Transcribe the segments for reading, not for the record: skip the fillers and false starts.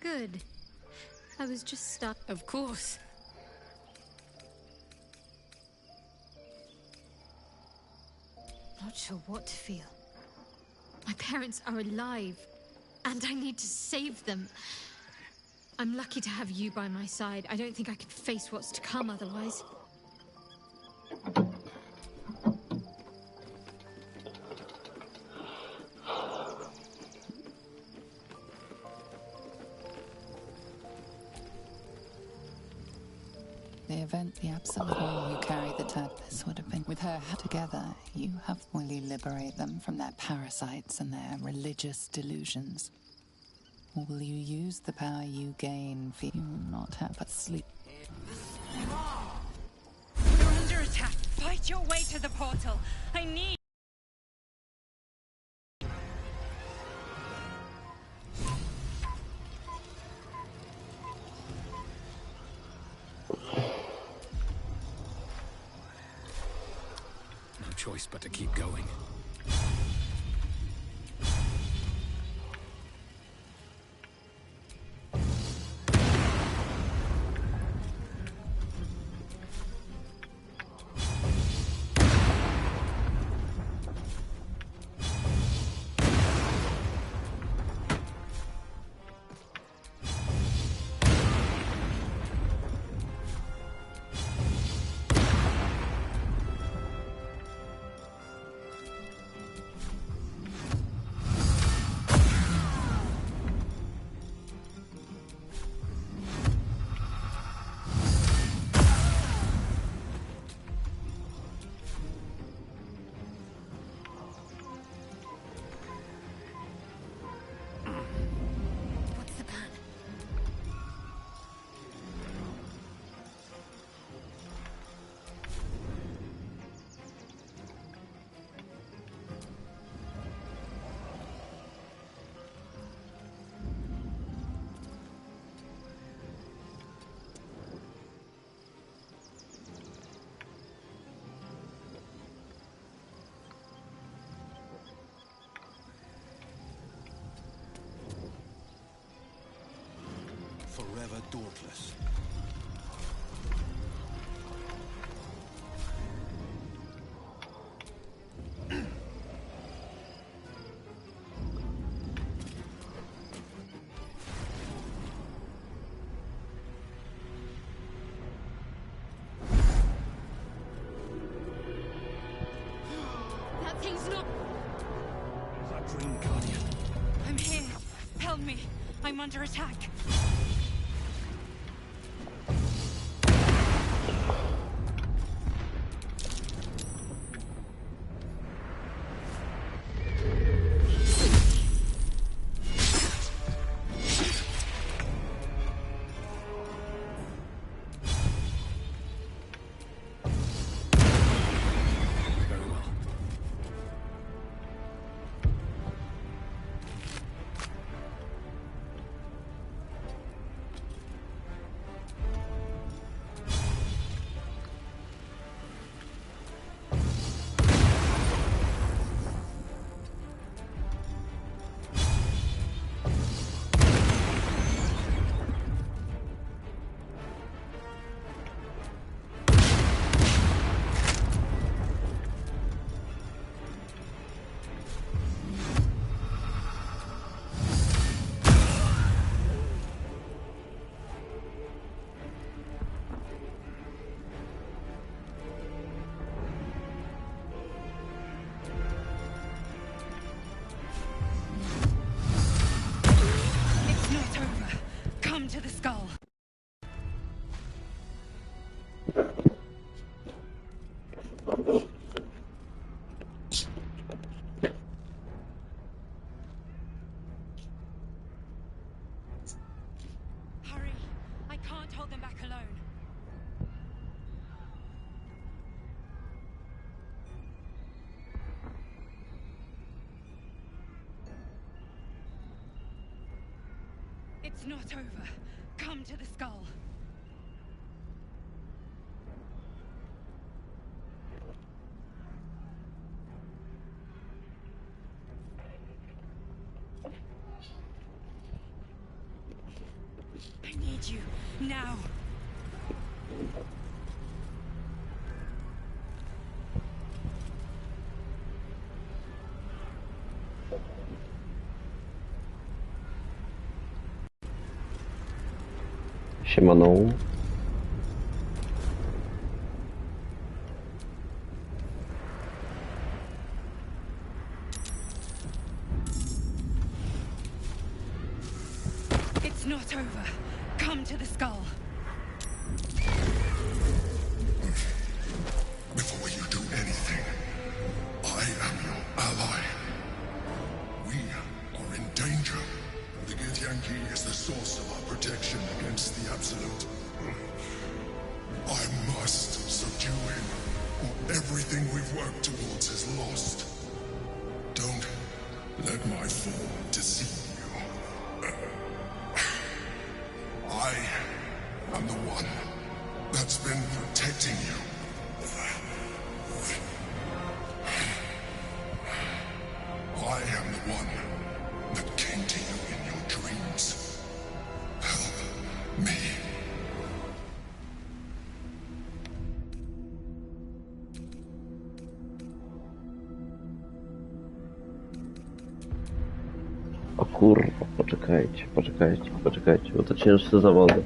Good. I was just stuck. Of course. Not sure what to feel. My parents are alive, and I need to save them. I'm lucky to have you by my side. I don't think I could face what's to come otherwise. The event, the absent all who carry the this would have been with her together. You have fully liberate them from their parasites and their religious delusions. Or will you use the power you gain for you will not have but sleep? You're under attack. Fight your way to the portal. I need... Choice but to keep going. Forever dauntless. That thing's not... That Dream Guardian. I'm here. Help me. I'm under attack. to the skull. Hurry! I can't hold them back alone. It's not over. Come to the skull. I need you now. Siemano. It's not over. Come to the skull. Before you do anything, I am your ally. We are in danger. The Githyanki is the source of our protection against the Absolute. I must subdue him, or everything we've worked towards is lost. Don't let my fall deceive you. I am the one that's been protecting you. I am the one that came to you in your dreams. Help me. O kurwa, poczekajcie, bo to cięższe zawody.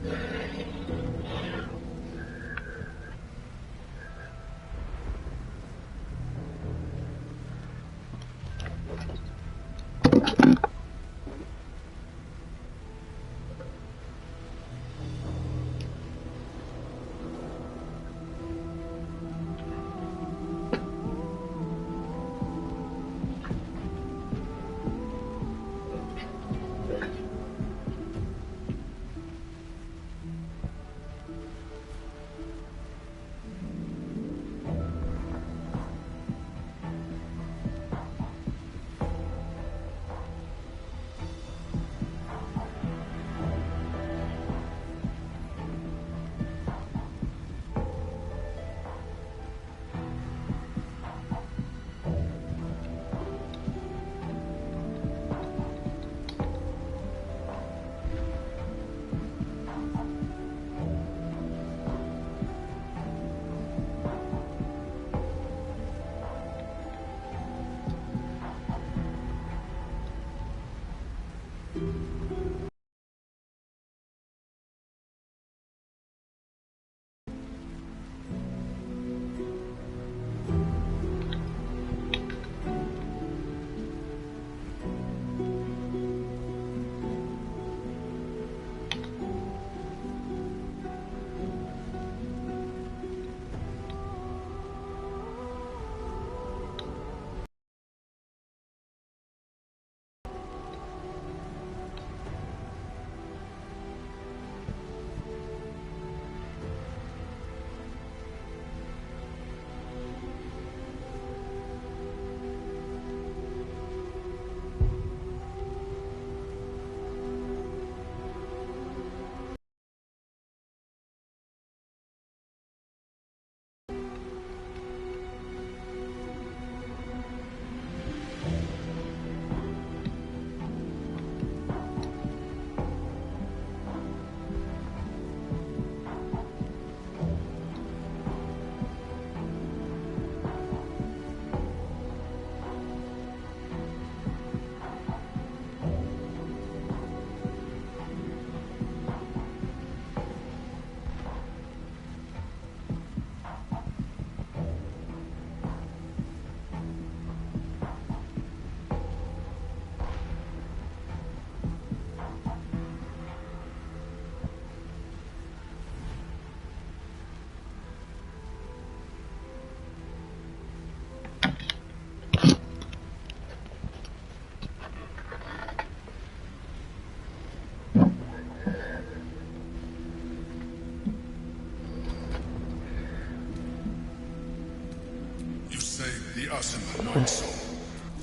us in the Night Soul.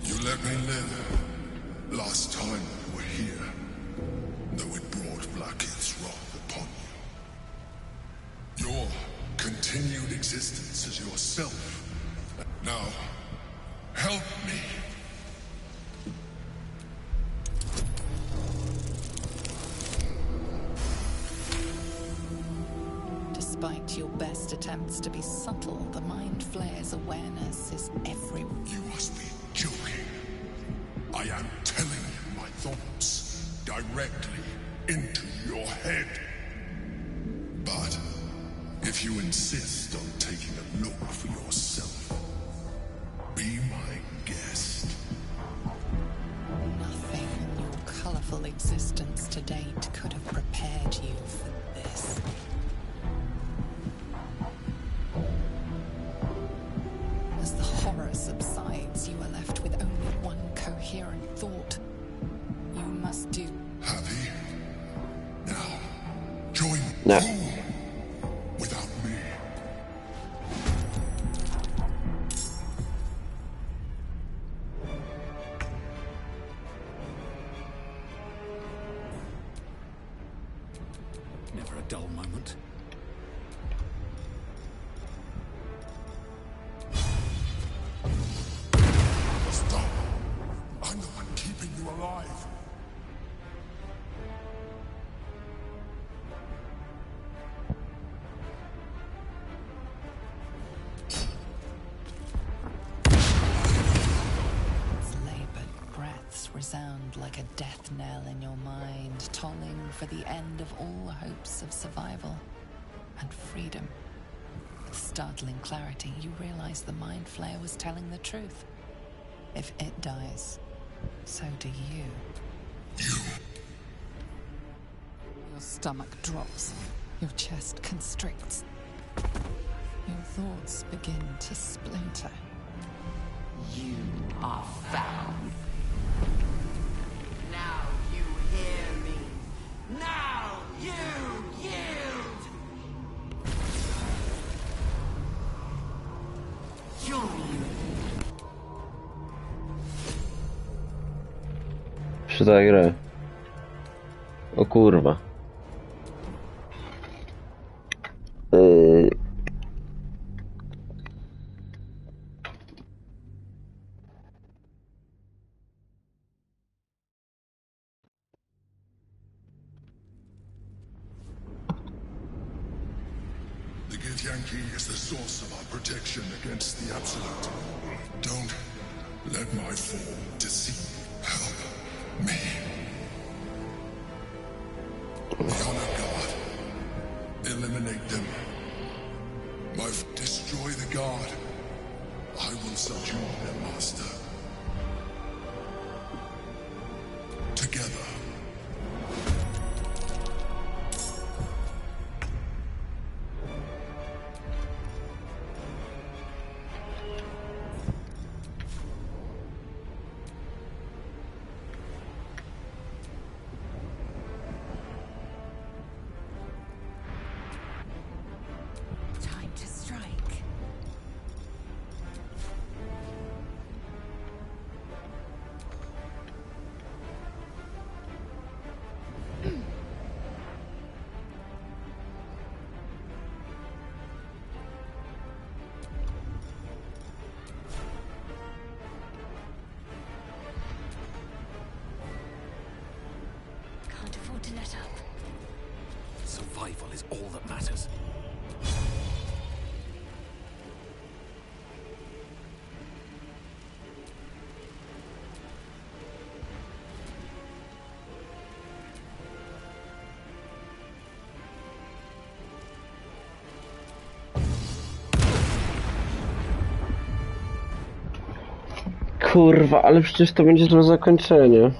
You let me live. Last time we were here, though it brought Blackhead's wrath upon you. Your continued existence as yourself. Now, help me. Despite your best attempts to be subtle, the Mind Flayer's awareness is everywhere. You must be joking. I am telling you my thoughts directly into your head. But if you insist on taking a look for yourself, be my guest. Nothing in your colorful existence to date could have prepared you for this. As the horror subsides, you are left with only one coherent thought. You must do. Happy? Now, join No. you without me. Never a dull moment. Stop. I'm the one keeping you alive. Its labored breaths resound like a death knell in your mind, tolling for the end of all hopes of survival and freedom. With startling clarity, you realize the Mind Flayer was telling the truth. If it dies, so do you. Your stomach drops, your chest constricts. Your thoughts begin to splinter. You are found. Now you hear me. Now you yield. Join. Przy za grę. O kurwa. The Githyanki is the source of our protection against the Absolute. Don't let my fall deceive. Help me. The Honor God. Eliminate them. Destroy the God. I will subdue their master. Together. Time to strike. Can't afford to let up. Survival is all that matters. Kurwa, ale przecież to będzie złe zakończenie.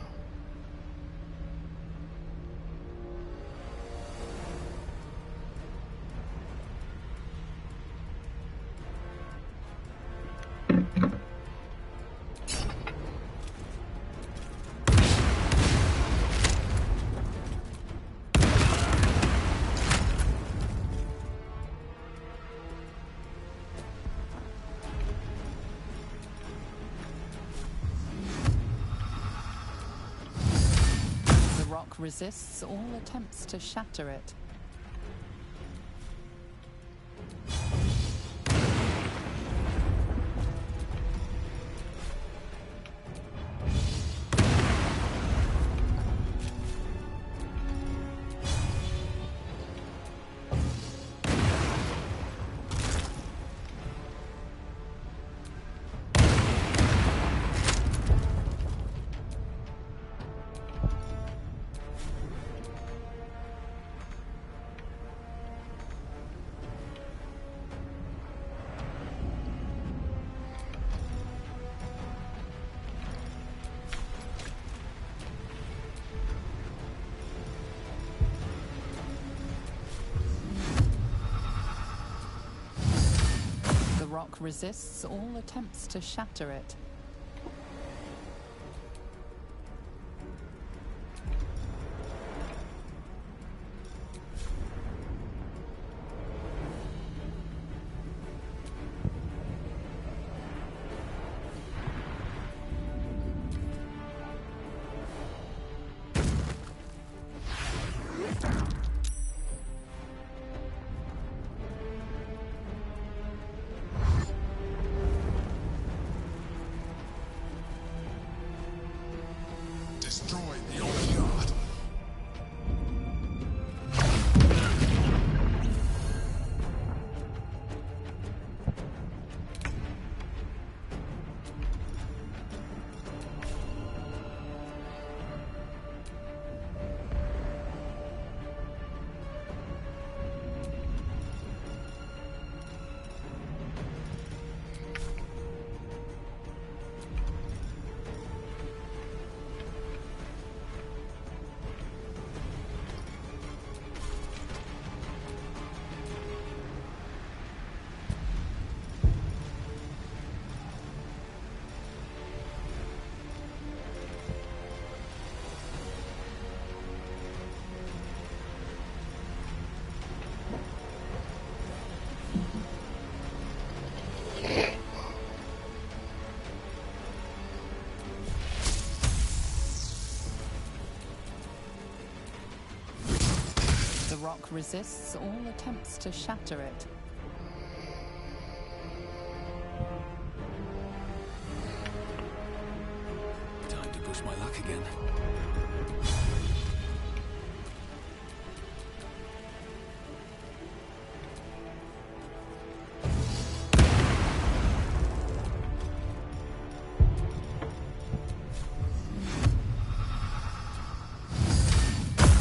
rock resists all attempts to shatter it. The rock resists all attempts to shatter it. Destroy the Odyard. The rock resists all attempts to shatter it. Time to push my luck again.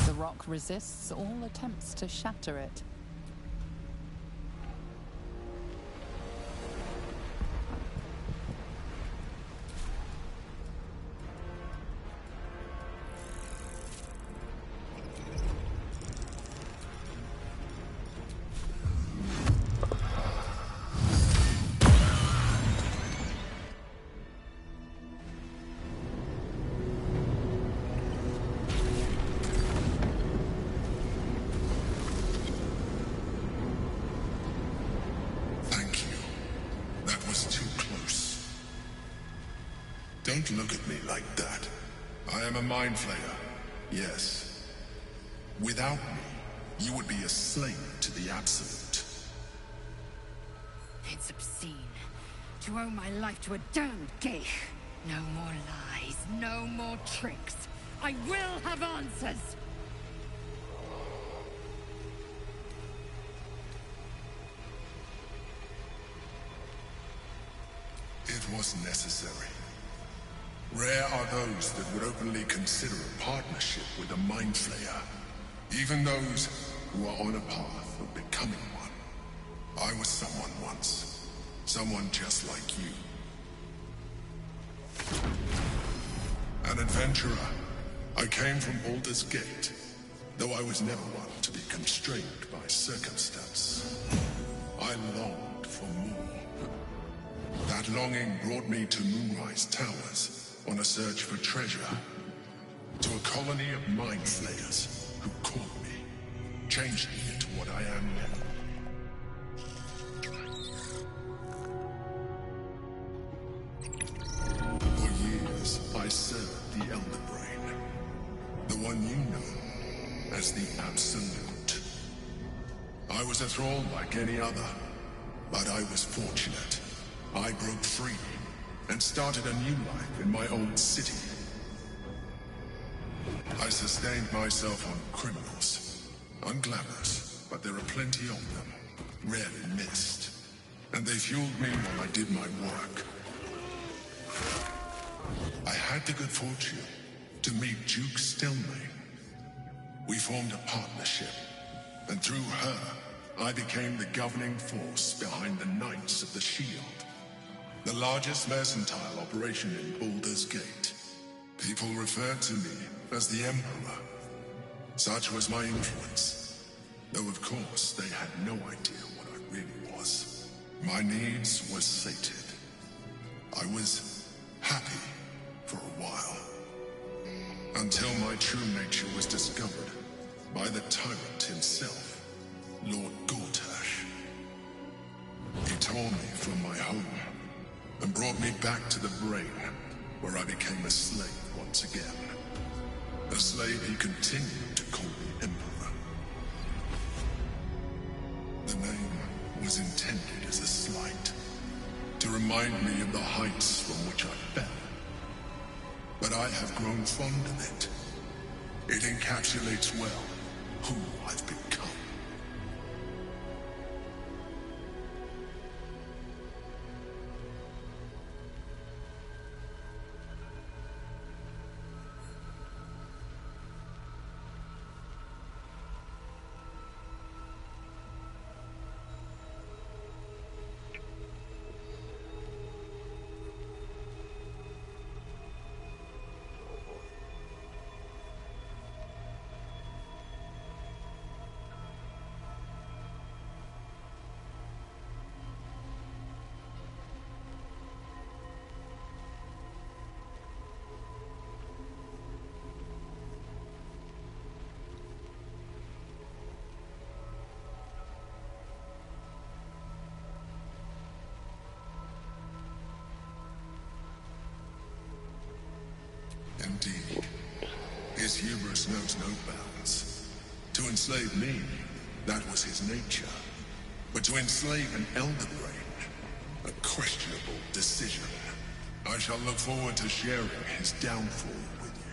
The rock resists all attempts to shatter it. Thank you. That was too close. Don't look at me like that. I am a mind flayer. Yes. Without me, you would be a slave to the Absolute. It's obscene to owe my life to a damned geich. No more lies, no more tricks. I will have answers! It was necessary. Rare are those that would openly consider a partnership with a mind flayer. Even those who are on a path of becoming one. I was someone once. Someone just like you. An adventurer. I came from Baldur's Gate, though I was never one to be constrained by circumstance. I longed for more. That longing brought me to Moonrise Towers on a search for treasure. To a colony of mind flayers who caught me, changed me into what I am now. For years, I served the Elder Brain, the one one you know as the Absolute. I was a thrall like any other, but I was fortunate. I broke free and started a new life in my old city. I sustained myself on criminals. Unglamorous, but there are plenty of them. Rarely missed. And they fueled me while I did my work. I had the good fortune to meet Duke Stelmane. We formed a partnership, and through her, I became the governing force behind the Knights of the Shield, the largest mercantile operation in Baldur's Gate. People referred to me as the Emperor. Such was my influence, though of course they had no idea what I really was. My needs were sated. I was happy for a while, until my true nature was discovered by the tyrant himself, Lord Gortash. He tore me from my home and brought me back to the brain, where I became a slave once again. A slave he continued to call the Emperor. The name was intended as a slight, to remind me of the heights from which I fell. But I have grown fond of it. It encapsulates well who I've become. Indeed. His hubris knows no bounds. To enslave me, that was his nature. But to enslave an Elder Brain, a questionable decision. I shall look forward to sharing his downfall with you.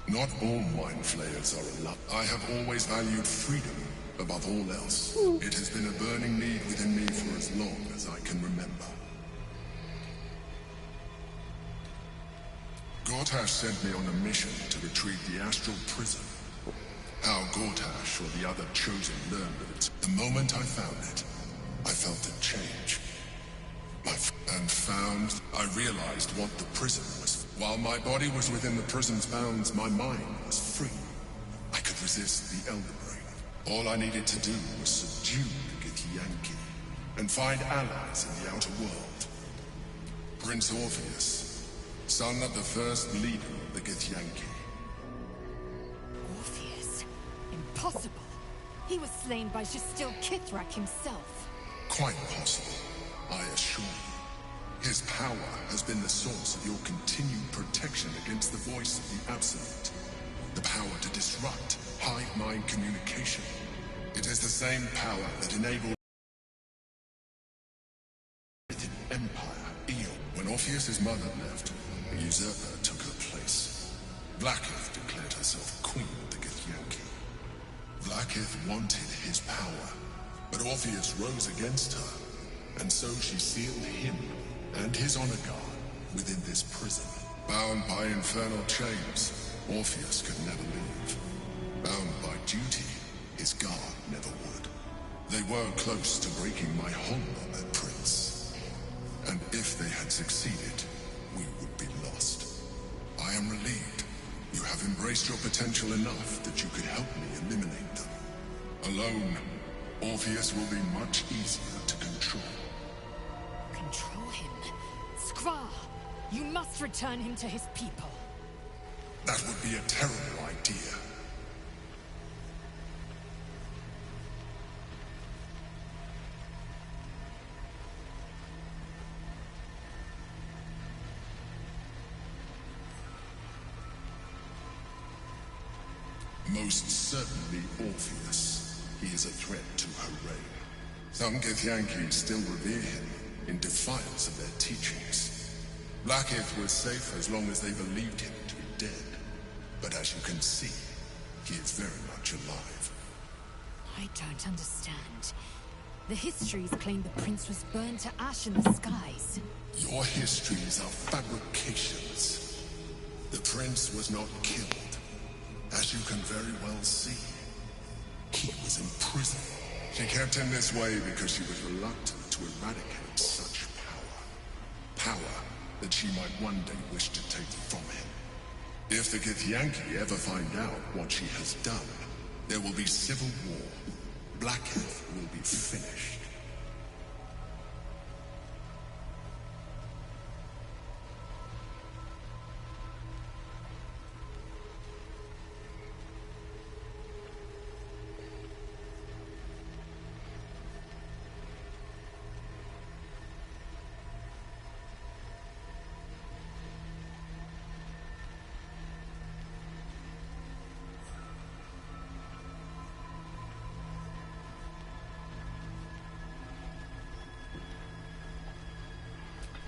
Not all mind flayers are alike. I have always valued freedom above all else. It has been a burning need within me for as long as I can remember. Gortash sent me on a mission to retrieve the astral prison. How Gortash or the other chosen learned of it. The moment I found it, I felt it change. I realized what the prison was. While my body was within the prison's bounds, my mind was free. I could resist the Elder Brain. All I needed to do was subdue the Githyanki and find allies in the outer world. Prince Orpheus, son of the first leader of the Githyanki. Orpheus? Impossible. He was slain by Justil Kithrak himself. Quite possible, I assure you. His power has been the source of your continued protection against the voice of the Absolute. The power to disrupt hive mind communication. It is the same power that enabled the Empire, Eo. When Orpheus's mother left, a usurper took her place. Blackith declared herself queen of the Githyanki. Blackith wanted his power, but Orpheus rose against her, and so she sealed him and his honor guard within this prison. Bound by infernal chains, Orpheus could never leave. Bound by duty, his guard never would. They were close to breaking my hold on that prince. And if they had succeeded, we would be lost. I am relieved. You have embraced your potential enough that you could help me eliminate them. Alone, Orpheus will be much easier to control. Control him? Skvar! You must return him to his people. That would be a terrible idea. Most certainly Orpheus. He is a threat to her reign. Some Githyanki still revere him in defiance of their teachings. Blackith was safe as long as they believed him to be dead. But as you can see, he is very much alive. I don't understand. The histories claim the prince was burned to ash in the skies. Your histories are fabrications. The prince was not killed. As you can very well see, he was in prison. She kept him this way because she was reluctant to eradicate such power. Power that she might one day wish to take from him. If the Githyanki ever find out what she has done, there will be civil war. Blackith will be finished.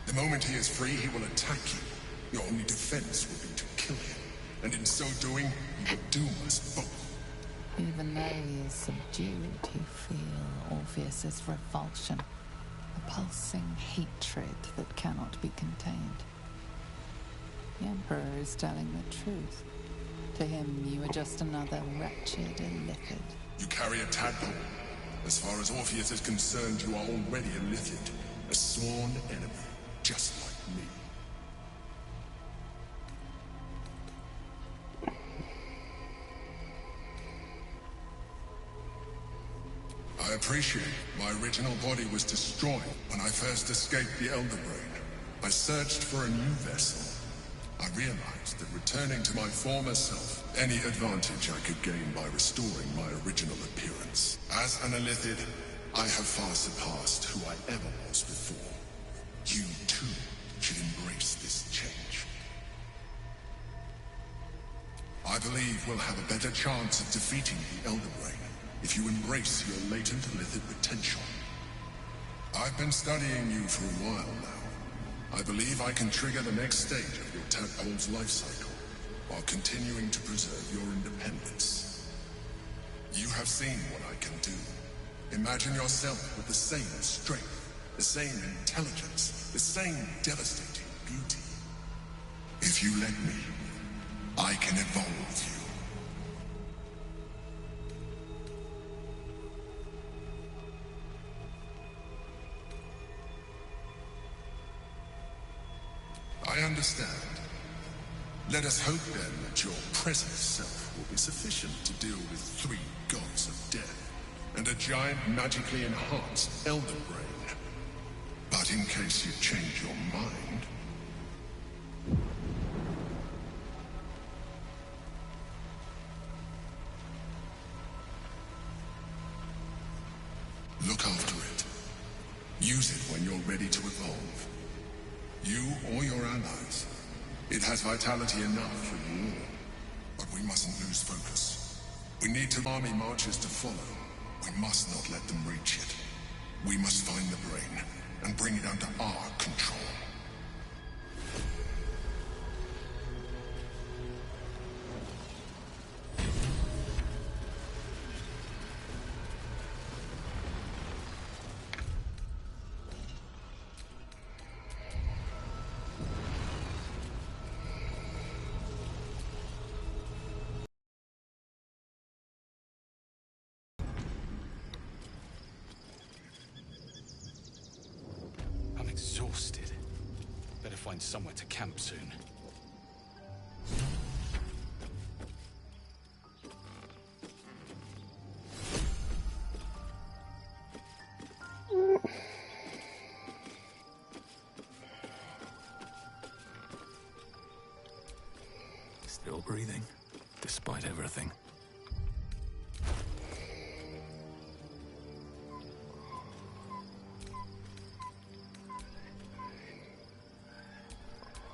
The moment he is free, he will attack you. Your only defense will be to kill him. And in so doing, you will doom us both. Even though he is subdued, you feel Orpheus's revulsion. A pulsing hatred that cannot be contained. The Emperor is telling the truth. To him, you are just another wretched illithid. You carry a tadpole. As far as Orpheus is concerned, you are already a illithid. A sworn enemy. Just like me. I appreciate my original body was destroyed when I first escaped the Elder Brain. I searched for a new vessel. I realized that returning to my former self, any advantage I could gain by restoring my original appearance. As an illithid, I have far surpassed who I ever was before. You, too, should embrace this change. I believe we'll have a better chance of defeating the Elder Brain if you embrace your latent illithid potential. I've been studying you for a while now. I believe I can trigger the next stage of your tadpole's life cycle, while continuing to preserve your independence. You have seen what I can do. Imagine yourself with the same strength, the same intelligence, the same devastating beauty. If you let me, I can evolve you. I understand. Let us hope then that your present self will be sufficient to deal with 3 gods of death and a giant magically enhanced elder brain. But in case you change your mind... look after it. Use it when you're ready to evolve. You or your allies. It has vitality enough for you all. But we mustn't lose focus. We need to army marches to follow. We must not let them reach it. We must find the brain and bring it under our control. Exhausted. Better find somewhere to camp soon. Still breathing, despite everything.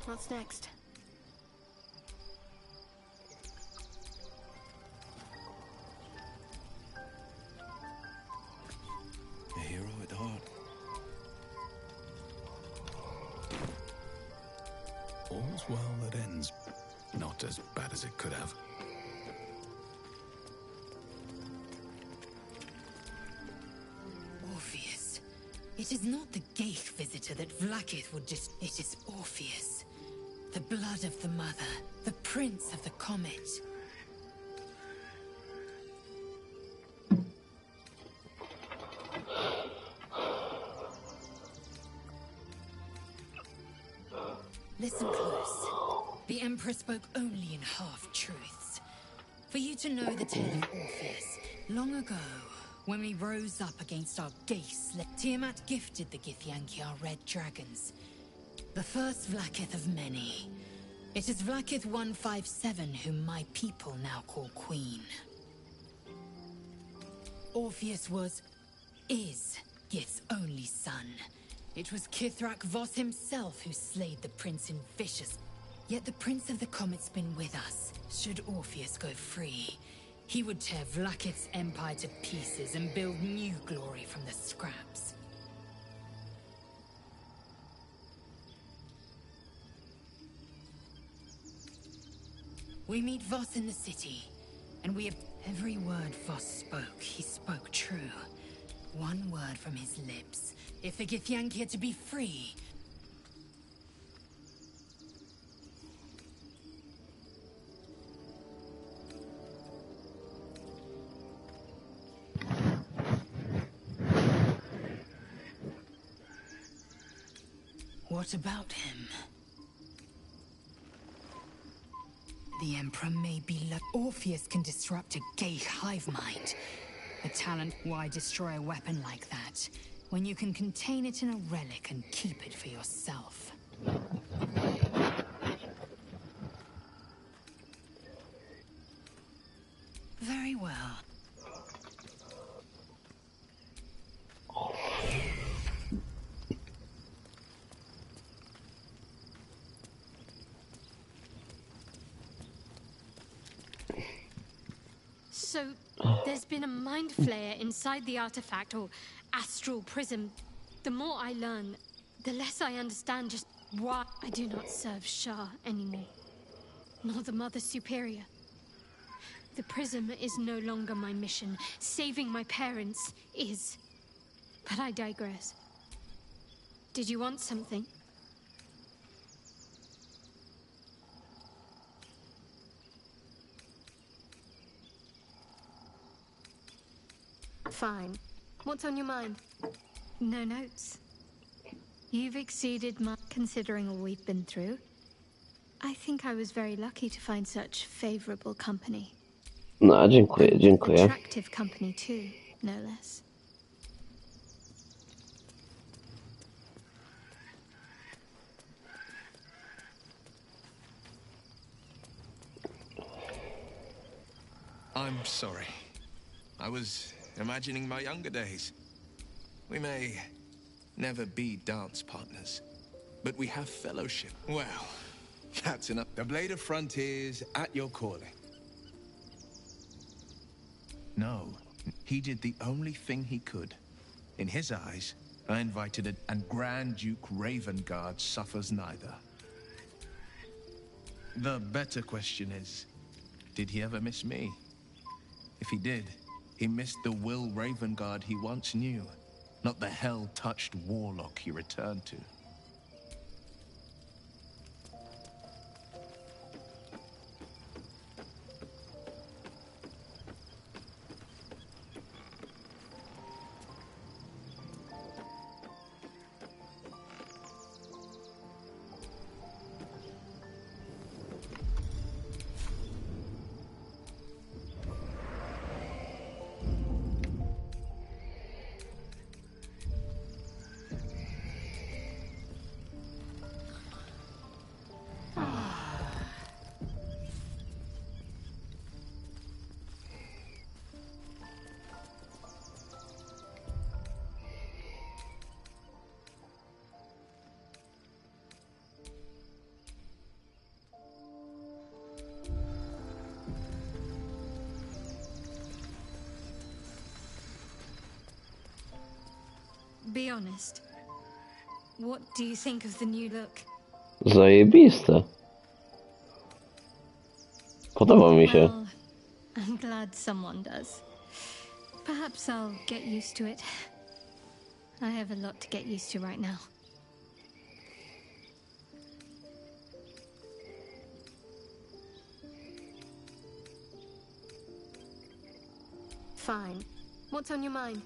What's next? A hero at heart. All's well that ends. Not as bad as it could have. Orpheus. It is not the Geich visitor that Vlaakith would just... It is Orpheus. The blood of the mother, the prince of the comet. Listen close. The Emperor spoke only in half-truths. For you to know the tale of Orpheus, long ago, when we rose up against our Geich, Tiamat gifted the Githyanki our red dragons. The first Vlaakith of many. It is Vlaakith 157 whom my people now call Queen. Orpheus is Gith's only son. It was Kithrak Voss himself who slayed the prince in vicious... Yet the Prince of the Comet's been with us. Should Orpheus go free, he would tear Vlaakith's empire to pieces and build new glory from the scraps. We meet Voss in the city, and we have... Every word Voss spoke, he spoke true. One word from his lips. If the Githyanki are to be free... What about him? The Emperor may be Orpheus can disrupt a Geich hive mind. A talent, why destroy a weapon like that, when you can contain it in a relic and keep it for yourself? Very well. So, there's been a mind flayer inside the artifact, or astral prism. The more I learn, the less I understand just... Why? I do not serve Shah anymore, nor the Mother Superior. The prism is no longer my mission. Saving my parents is. But I digress. Did you want something? Fine. What's on your mind? No notes. You've exceeded my... Considering all we've been through, I think I was very lucky to find such favorable company. No, dziękuję, And dziękuję. attractive company too, no less. I'm sorry. I was imagining my younger days. We may never be dance partners, but we have fellowship. Well, that's enough. The Blade of Frontiers at your calling. No, he did the only thing he could. In his eyes, I invited it, and Grand Duke Ravengard suffers neither. The better question is, did he ever miss me? If he did, he missed the Will Ravengard he once knew, not the hell-touched warlock he returned to. Be honest. What do you think of the new look? Zajebiste. Podoba mi się. Well, I'm glad someone does. Perhaps I'll get used to it. I have a lot to get used to right now. Fine. What's on your mind?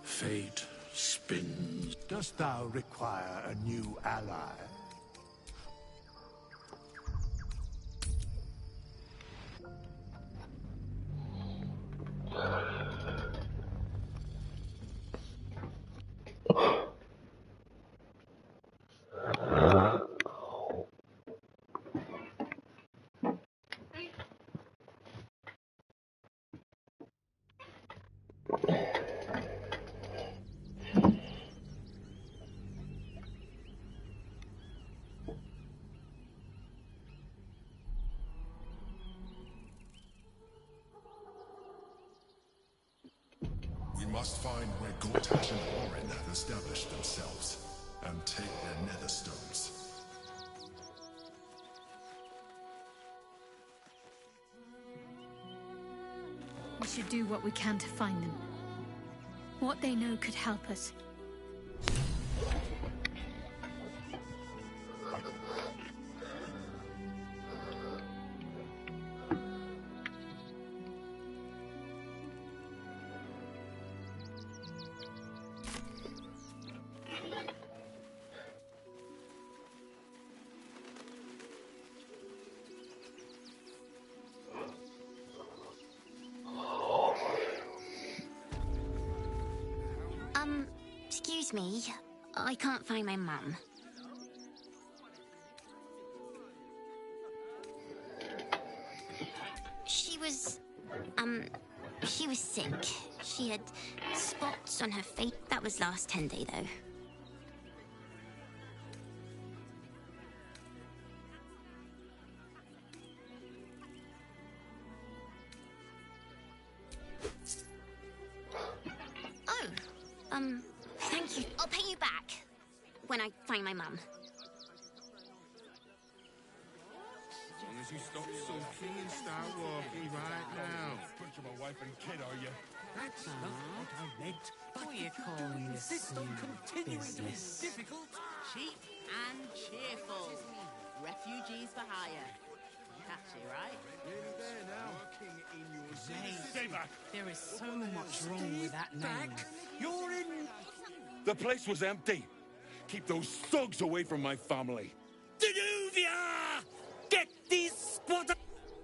Fate spins. Dost thou require a new ally? We must find where Gortash and Orin have established themselves, and take their nether stones. We should do what we can to find them. What they know could help us. Excuse me, I can't find my mum. She was sick. She had spots on her face. That was last 10 day, though. Thank you. I'll pay you back when I find my mum. As long as you stop sulking and start walking right now. Picture my wife and kid, are you? That's not what I meant. What are you calling this Insist on continuing to be business? difficult. Cheap and cheerful. Refugees for hire. Catchy, right? Nearly there now. Working in your Stay back. There is so much wrong with that name. You're in. The place was empty. Keep those thugs away from my family. Danuvia! Get these squatter.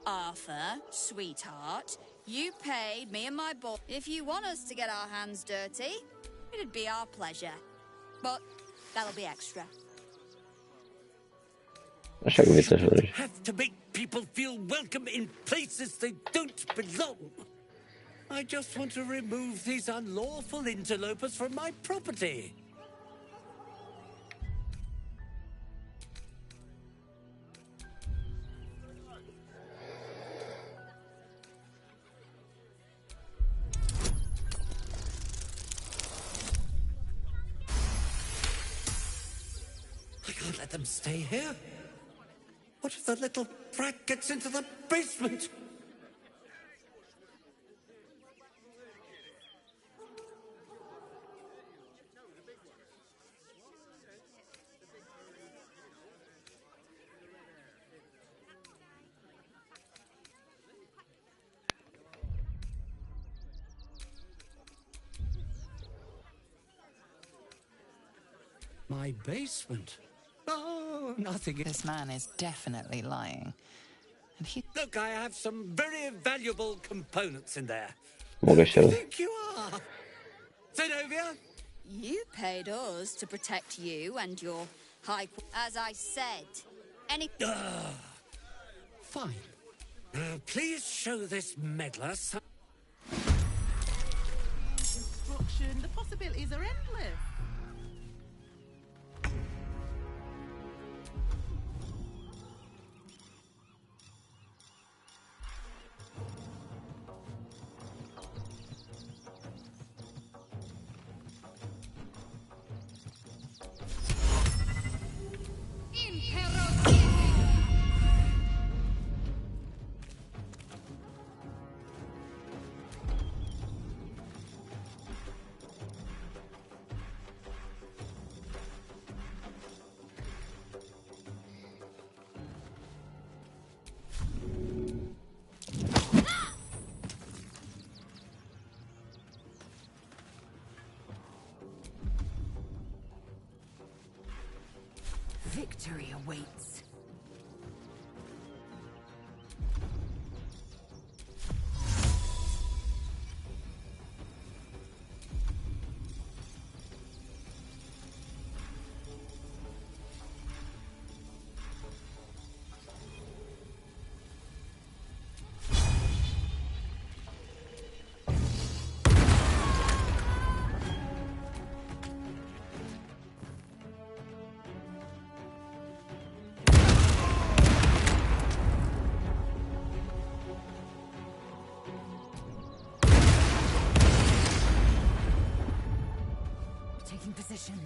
Arthur, sweetheart, you paid me and my boy. If you want us to get our hands dirty, it'd be our pleasure. But that'll be extra. Have to make people feel welcome in places they don't belong. I just want to remove these unlawful interlopers from my property. I can't let them stay here. What if the little brat gets into the basement? My basement? Oh, nothing. This man is definitely lying. And he... Look, I have some very valuable components in there. Mogę się... I think you are. Zenobia? You paid us to protect you and your high... As I said, any... Fine. Please show this meddler some... Destruction. The possibilities are endless. Victory awaits. Taking position.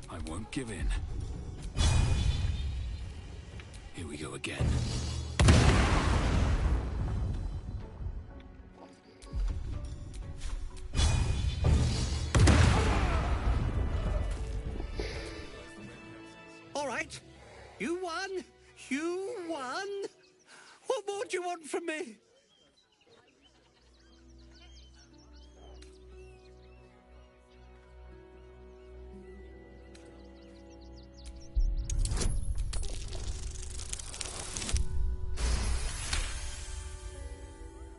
I won't give in. Here we go again. All right. You won. You won. What more do you want from me?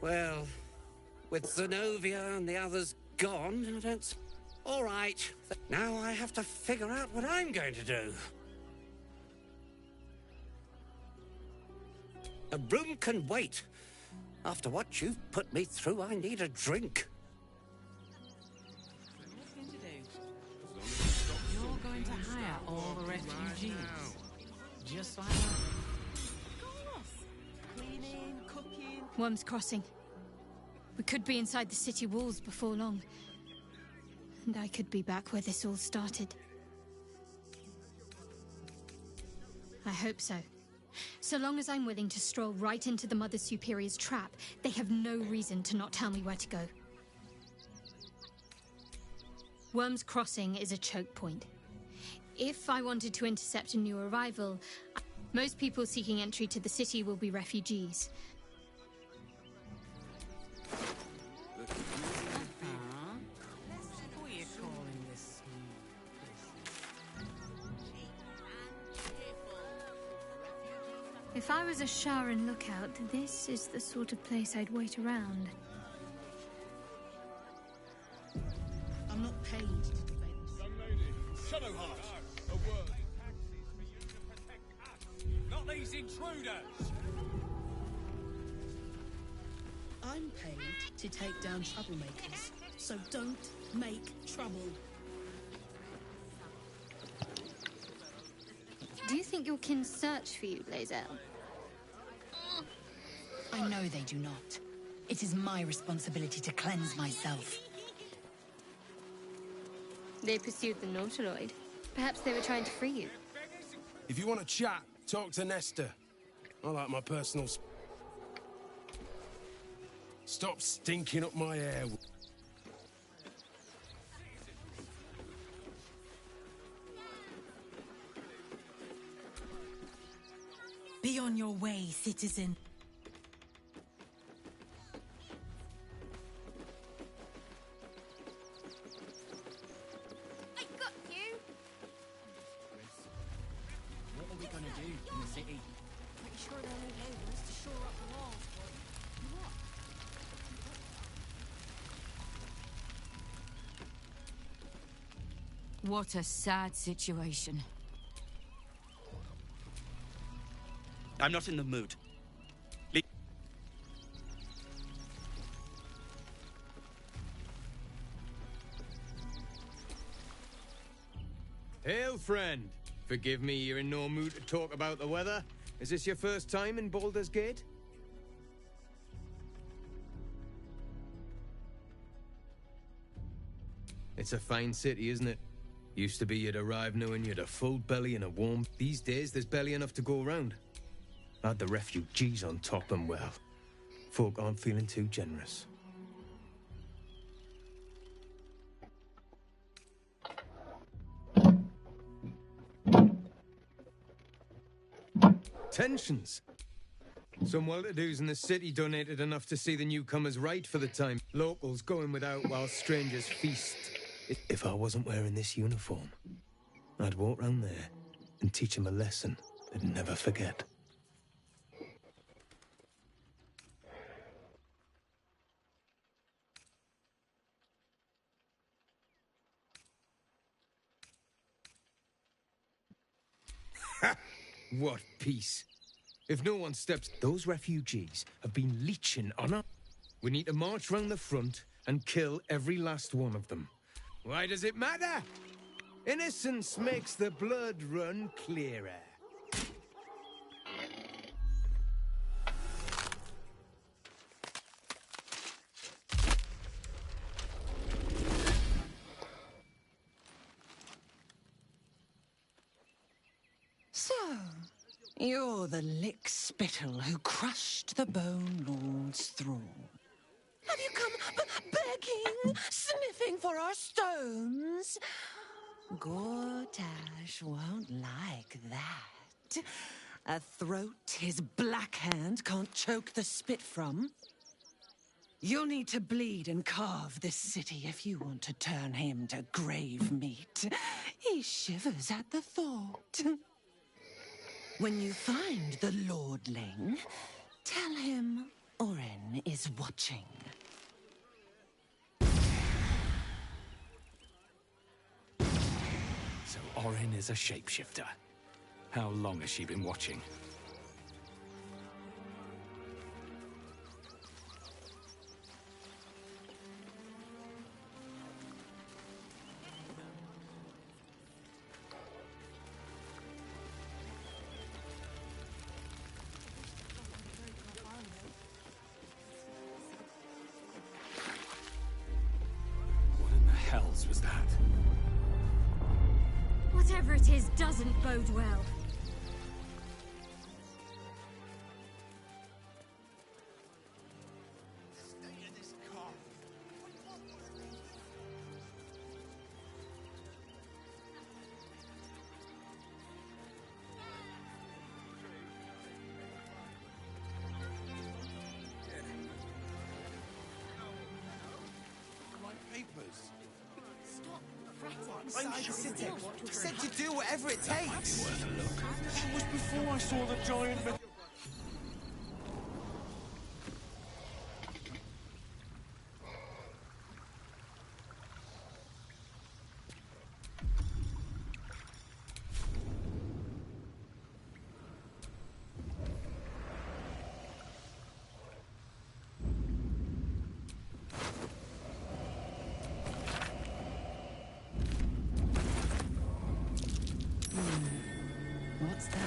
Well, with Zenobia and the others gone, I don't... All right, now I have to figure out what I'm going to do. A room can wait. After what you've put me through, I need a drink. You're going to hire all the refugees. Just like that. Cleaning, cooking. Worm's Crossing. We could be inside the city walls before long. And I could be back where this all started. I hope so. So long as I'm willing to stroll right into the Mother Superior's trap, they have no reason to not tell me where to go. Worm's Crossing is a choke point. If I wanted to intercept a new arrival, most people seeking entry to the city will be refugees. What are you calling this If I was a Sharon lookout, this is the sort of place I'd wait around. I'm not paid. Young lady, Shadowheart, a word. Not these intruders! I'm paid to take down troublemakers, so don't make trouble. Do you think your kin search for you, Blazel? I know they do not. It is my responsibility to cleanse myself. They pursued the Nautiloid. Perhaps they were trying to free you. If you want to chat, talk to Nestor. I like my personal... Stop stinking up my air. Be on your way, citizen. I got you. What are we gonna do in the city? Pretty sure they'll need laborers to shore up the walls. What a sad situation. I'm not in the mood. Hail, friend. Forgive me, you're in no mood to talk about the weather. Is this your first time in Baldur's Gate? It's a fine city, isn't it? Used to be you'd arrive knowing you'd a full belly and a warm... These days, there's barely enough to go around. Add the refugees on top and, well, folk aren't feeling too generous. Tensions. Some well-to-dos in the city donated enough to see the newcomers right for the time. Locals going without while strangers feast. If I wasn't wearing this uniform, I'd walk round there and teach them a lesson they'd never forget. Ha! What peace. If no one steps... Those refugees have been leeching on us. We need to march round the front and kill every last one of them. Why does it matter? Innocence makes the blood run clearer. So, you're the lick-spittle who crushed the Bone Lord's thrall. Have you come begging, sniffing for our stones? Gortash won't like that. A throat his black hand can't choke the spit from. You'll need to bleed and carve this city if you want to turn him to grave meat. He shivers at the thought. When you find the Lordling, tell him Orin is watching. So Orin is a shapeshifter. How long has she been watching? Hells was that? Whatever it is doesn't bode well. I'm sitting. Said to do whatever it takes. Worth a look. That was before I saw the giant. What's that?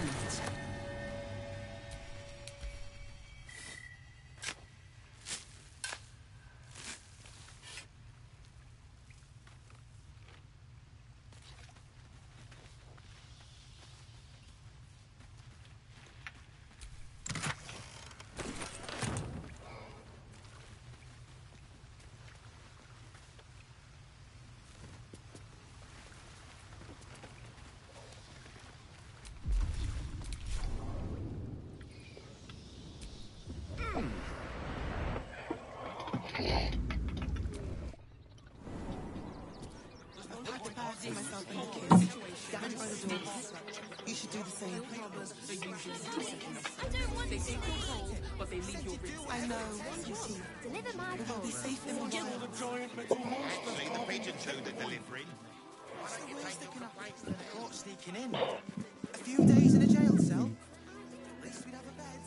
See myself in the kids. Down by the doors. You should do the same. I don't want to. But they leave your wrist. I know. You see. Deliver my I'll be safe in the Kill the giant metal monster. Actually, the pigeon to the delivery. What's the worst that can happen? Caught sneaking in. A few days in a jail cell. At least we'd have a bed.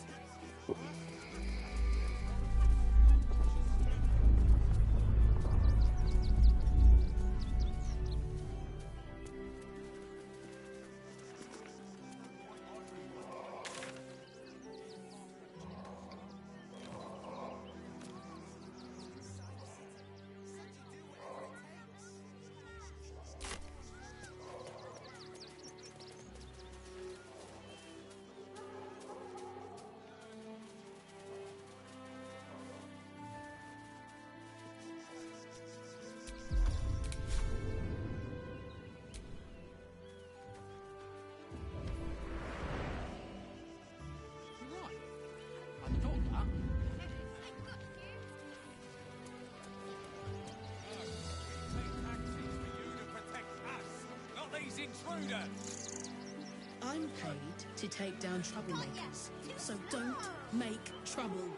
I'm paid to take down troublemakers, so don't make trouble.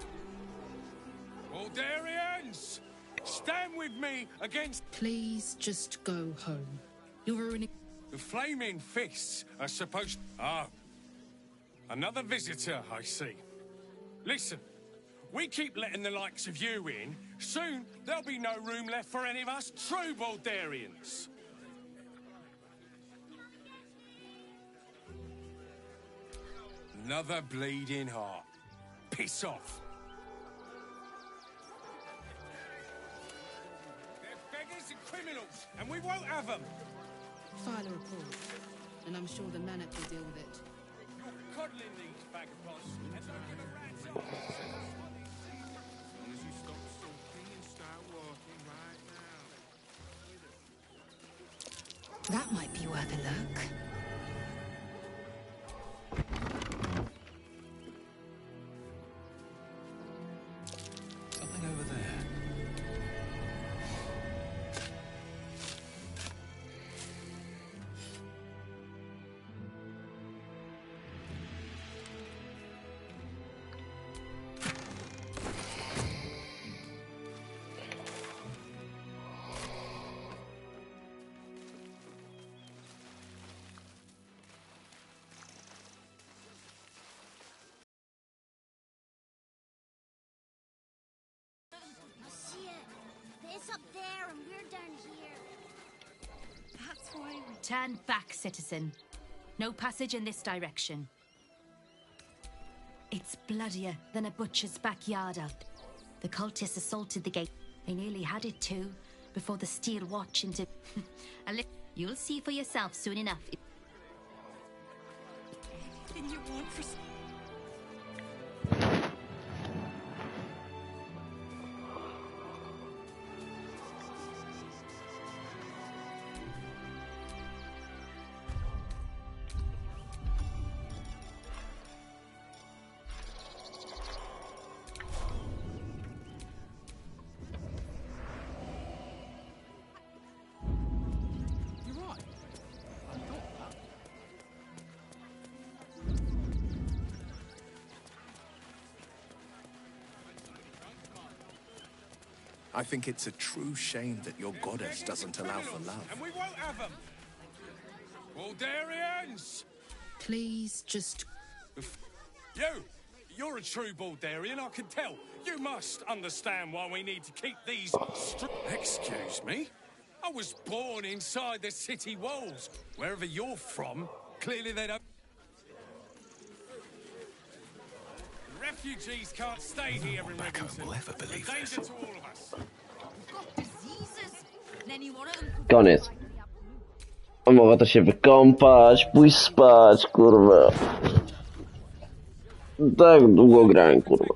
Aldarians! Stand with me against... Please just go home. You're ruining... The flaming fists are supposed... Ah. Another visitor, I see. Listen, we keep letting the likes of you in. Soon, there'll be no room left for any of us true Baldarians. Another bleeding heart. Piss off. They're beggars and criminals, and we won't have them. File a report, and I'm sure the Manic will deal with it. You're coddling these vagabonds, and don't give a rat's ass. As long as you stop sulking and start walking right now. That might be worth a look. Something over there. It's up there and we're down here. That's why we... Turn back, citizen. No passage in this direction. It's bloodier than a butcher's backyard out. The cultists assaulted the gate. They nearly had it too, before the steel watch into... You'll see for yourself soon enough. Anything you want for... I think it's a true shame that your goddess doesn't allow for love. And we won't have them. Baldarians! Please, just... You're a true Baldarian, I can tell. You must understand why we need to keep these... Excuse me? I was born inside the city walls. Wherever you're from, clearly they don't... Refugees can't stay here in Rivington. Will ever believe Danger to all of us. We've got diseases. And any one of them... Koniec. Mam ochotę się wykąpać, pójść spać, kurwa. Tak długo grałem, kurwa.